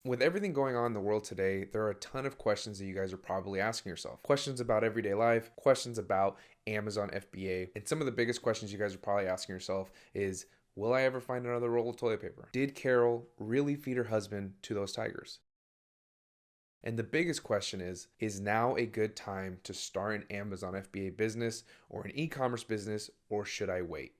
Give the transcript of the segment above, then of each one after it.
With everything going on in the world today, there are a ton of questions that you guys are probably asking yourself. Questions about everyday life, questions about Amazon FBA, and some of the biggest questions you guys are probably asking yourself is, will I ever find another roll of toilet paper? Did Carol really feed her husband to those tigers? And the biggest question is now a good time to start an Amazon FBA business or an e-commerce business, or should I wait?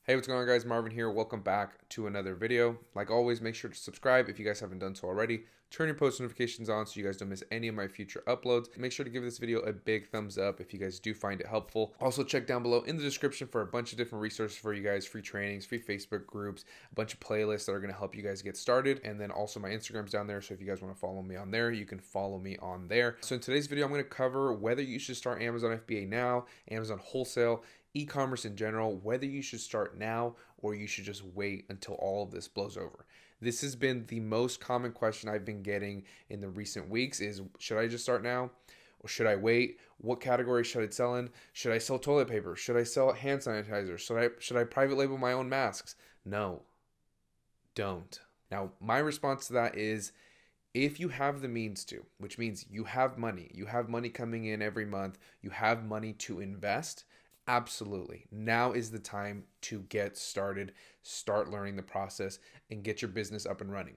Hey, what's going on, guys? Marvin here. Welcome back to another video. Like always, make sure to subscribe if you guys haven't done so already. Turn your post notifications on so you guys don't miss any of my future uploads. Make sure to give this video a big thumbs up if you guys do find it helpful. Also, check down below in the description for a bunch of different resources for you guys, free trainings, free Facebook groups, a bunch of playlists that are going to help you guys get started. And then also my Instagram's down there, so if you guys want to follow me on there, you can follow me on there. So in today's video, I'm going to cover whether you should start Amazon FBA now, Amazon Wholesale, e-commerce in general, whether you should start now or you should just wait until all of this blows over. This has been the most common question I've been getting in the recent weeks is, should I just start now or should I wait? What category should I sell in? Should I sell toilet paper? Should I sell hand sanitizer? Should I private label my own masks? No, don't. Now, my response to that is, if you have the means to, which means you have money coming in every month, you have money to invest, absolutely. Now is the time to get started, start learning the process, and get your business up and running.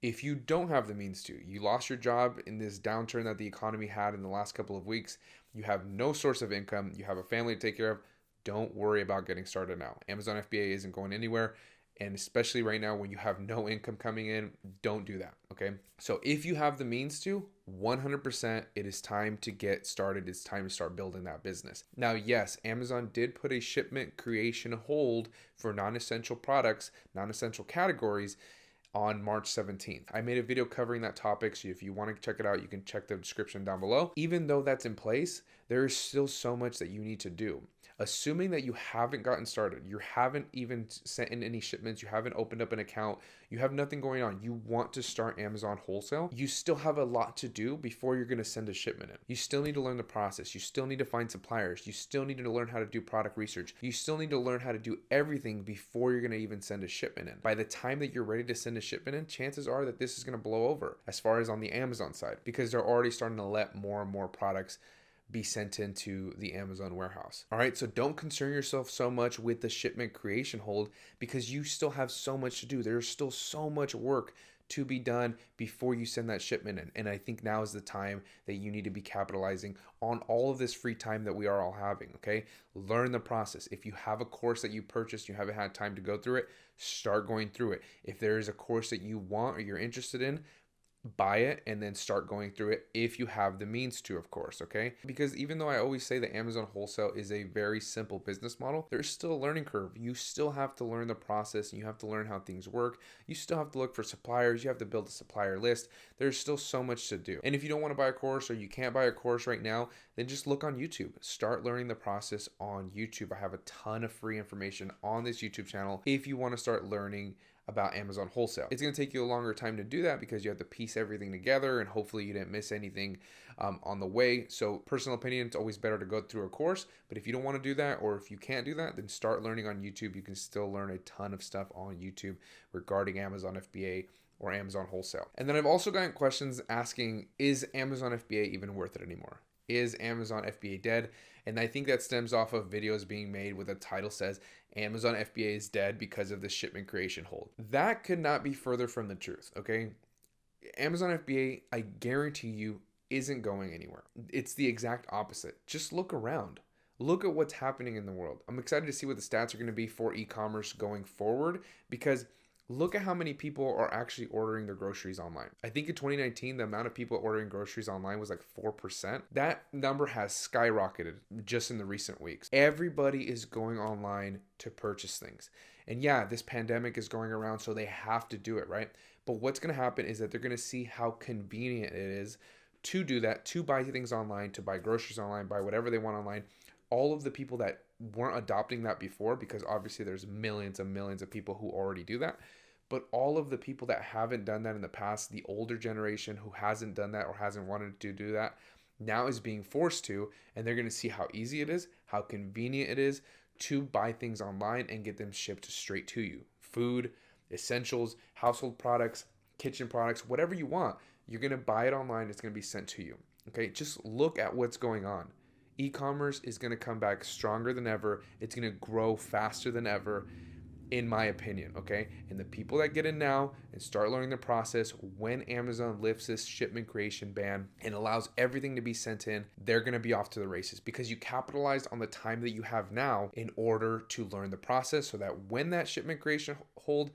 If you don't have the means to, you lost your job in this downturn that the economy had in the last couple of weeks, you have no source of income, you have a family to take care of, don't worry about getting started now. Amazon FBA isn't going anywhere. And especially right now when you have no income coming in, don't do that, okay? So if you have the means to, 100% it is time to get started. It's time to start building that business. Now, yes, Amazon did put a shipment creation hold for non-essential products, non-essential categories on March 17th. I made a video covering that topic, so if you want to check it out, you can check the description down below. Even though that's in place, there is still so much that you need to do. Assuming that you haven't gotten started, you haven't even sent in any shipments, you haven't opened up an account, you have nothing going on, you want to start Amazon Wholesale, you still have a lot to do before you're going to send a shipment in. You still need to learn the process. You still need to find suppliers. You still need to learn how to do product research. You still need to learn how to do everything before you're going to even send a shipment in. By the time that you're ready to send a shipment in, chances are that this is going to blow over as far as on the Amazon side, because they're already starting to let more and more products be sent into the Amazon warehouse. All right, so don't concern yourself so much with the shipment creation hold because you still have so much to do. There's still so much work to be done before you send that shipment in. And I think now is the time that you need to be capitalizing on all of this free time that we are all having, okay? Learn the process. If you have a course that you purchased, you haven't had time to go through it, start going through it. If there is a course that you want or you're interested in, buy it and then start going through it if you have the means to, of course, okay? Because even though I always say that Amazon Wholesale is a very simple business model, there's still a learning curve. You still have to learn the process and you have to learn how things work. You still have to look for suppliers. You have to build a supplier list. There's still so much to do. And if you don't want to buy a course or you can't buy a course right now, then just look on YouTube. Start learning the process on YouTube. I have a ton of free information on this YouTube channel if you want to start learning about Amazon Wholesale. It's going to take you a longer time to do that because you have to piece everything together and hopefully you didn't miss anything on the way. So personal opinion, it's always better to go through a course, but if you don't want to do that or if you can't do that, then start learning on YouTube. You can still learn a ton of stuff on YouTube regarding Amazon FBA or Amazon Wholesale. And then I've also gotten questions asking, is Amazon FBA even worth it anymore? Is Amazon FBA dead? And I think that stems off of videos being made where the title says Amazon FBA is dead because of the shipment creation hold. That could not be further from the truth, okay? Amazon FBA, I guarantee you, isn't going anywhere. It's the exact opposite. Just look around. Look at what's happening in the world. I'm excited to see what the stats are going to be for e-commerce going forward because look at how many people are actually ordering their groceries online. I think in 2019, the amount of people ordering groceries online was like 4%. That number has skyrocketed just in the recent weeks. Everybody is going online to purchase things. And yeah, this pandemic is going around, so they have to do it, right? But what's going to happen is that they're going to see how convenient it is to do that, to buy things online, to buy groceries online, buy whatever they want online. All of the people that weren't adopting that before, because obviously there's millions and millions of people who already do that, but all of the people that haven't done that in the past, the older generation who hasn't done that or hasn't wanted to do that, now is being forced to, and they're going to see how easy it is, how convenient it is to buy things online and get them shipped straight to you. Food, essentials, household products, kitchen products, whatever you want, you're going to buy it online. It's going to be sent to you. Okay, just look at what's going on. E-commerce is going to come back stronger than ever. It's going to grow faster than ever, in my opinion, okay? And the people that get in now and start learning the process, when Amazon lifts this shipment creation ban and allows everything to be sent in, they're going to be off to the races, because you capitalized on the time that you have now in order to learn the process, so that when that shipment creation hold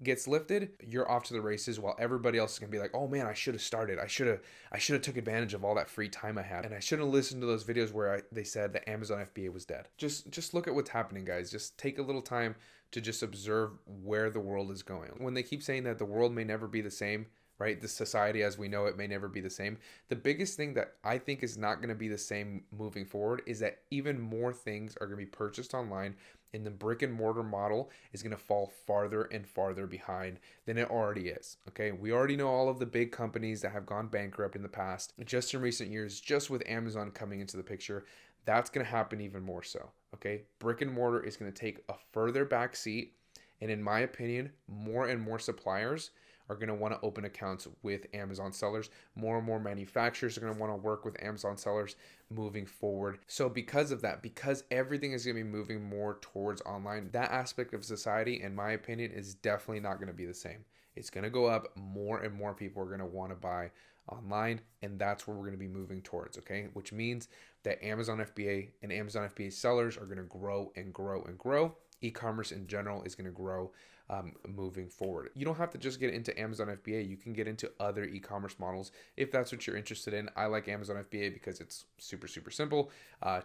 gets lifted, you're off to the races, while everybody else is gonna be like, oh man, I should have started. I should have took advantage of all that free time I had, and I shouldn't have listened to those videos where they said that Amazon FBA was dead. Just look at what's happening, guys. Just take a little time to just observe where the world is going. When they keep saying that the world may never be the same, right? The society as we know it may never be the same. The biggest thing that I think is not going to be the same moving forward is that even more things are going to be purchased online, and the brick and mortar model is going to fall farther and farther behind than it already is. Okay, we already know all of the big companies that have gone bankrupt in the past, just in recent years, just with Amazon coming into the picture. That's going to happen even more so. Okay, brick and mortar is going to take a further back seat, and in my opinion, more and more suppliers are going to want to open accounts with Amazon sellers. More and more manufacturers are going to want to work with Amazon sellers moving forward. So because of that, because everything is going to be moving more towards online, that aspect of society, in my opinion, is definitely not going to be the same. It's going to go up. More and more people are going to want to buy online, and that's where we're going to be moving towards, okay? Which means that Amazon FBA and Amazon FBA sellers are going to grow and grow and grow. E-commerce in general is going to grow moving forward. You don't have to just get into Amazon FBA. You can get into other e-commerce models if that's what you're interested in. I like Amazon FBA because it's super, super simple.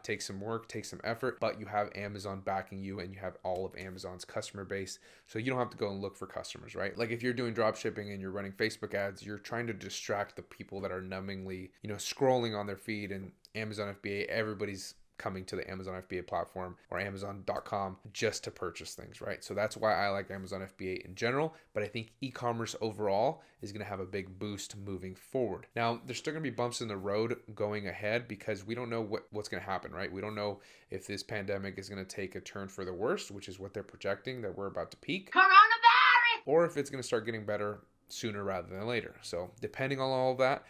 Takes some work, takes some effort, but you have Amazon backing you, and you have all of Amazon's customer base. So you don't have to go and look for customers, right? Like if you're doing drop shipping and you're running Facebook ads, you're trying to distract the people that are numbingly, scrolling on their feed. And Amazon FBA, everybody's coming to the Amazon FBA platform or Amazon.com just to purchase things, right? So that's why I like Amazon FBA in general, but I think e-commerce overall is going to have a big boost moving forward. Now, there's still going to be bumps in the road going ahead, because we don't know what's going to happen, right? We don't know if this pandemic is going to take a turn for the worst, which is what they're projecting, that we're about to peak, coronavirus, or if it's going to start getting better sooner rather than later. So depending on all of that,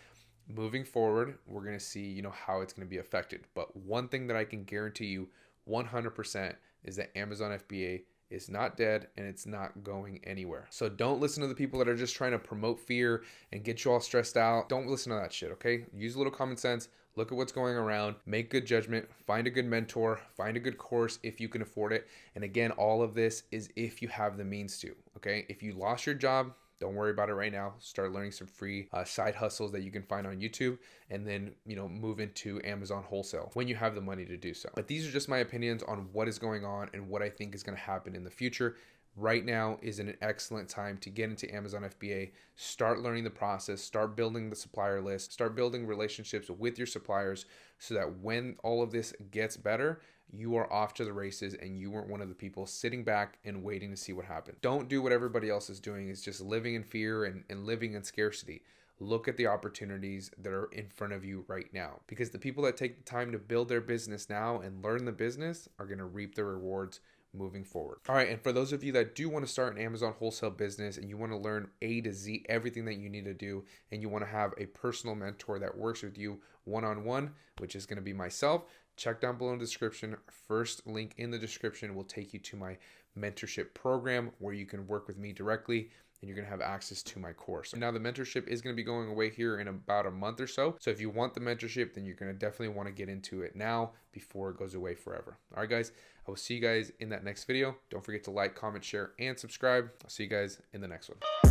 moving forward, we're going to see, how it's going to be affected. But one thing that I can guarantee you 100% is that Amazon FBA is not dead, and it's not going anywhere. So don't listen to the people that are just trying to promote fear and get you all stressed out. Don't listen to that shit, okay? Use a little common sense. Look at what's going around. Make good judgment. Find a good mentor. Find a good course if you can afford it. And again, all of this is if you have the means to, okay? If you lost your job, don't worry about it right now. Start learning some free side hustles that you can find on YouTube, and then, move into Amazon wholesale when you have the money to do so. But these are just my opinions on what is going on and what I think is going to happen in the future. Right now is an excellent time to get into Amazon FBA, start learning the process, start building the supplier list, start building relationships with your suppliers, so that when all of this gets better, you are off to the races and you weren't one of the people sitting back and waiting to see what happened. Don't do what everybody else is doing, is just living in fear and living in scarcity. Look at the opportunities that are in front of you right now, because the people that take the time to build their business now and learn the business are going to reap the rewards moving forward. All right, and for those of you that do want to start an Amazon wholesale business and you want to learn A to Z everything that you need to do, and you want to have a personal mentor that works with you one-on-one, which is going to be myself, check down below in the description. First link in the description will take you to my mentorship program, where you can work with me directly, and you're going to have access to my course. Now, the mentorship is going to be going away here in about a month or so. So if you want the mentorship, then you're going to definitely want to get into it now before it goes away forever. All right, guys, I will see you guys in that next video. Don't forget to like, comment, share, and subscribe. I'll see you guys in the next one.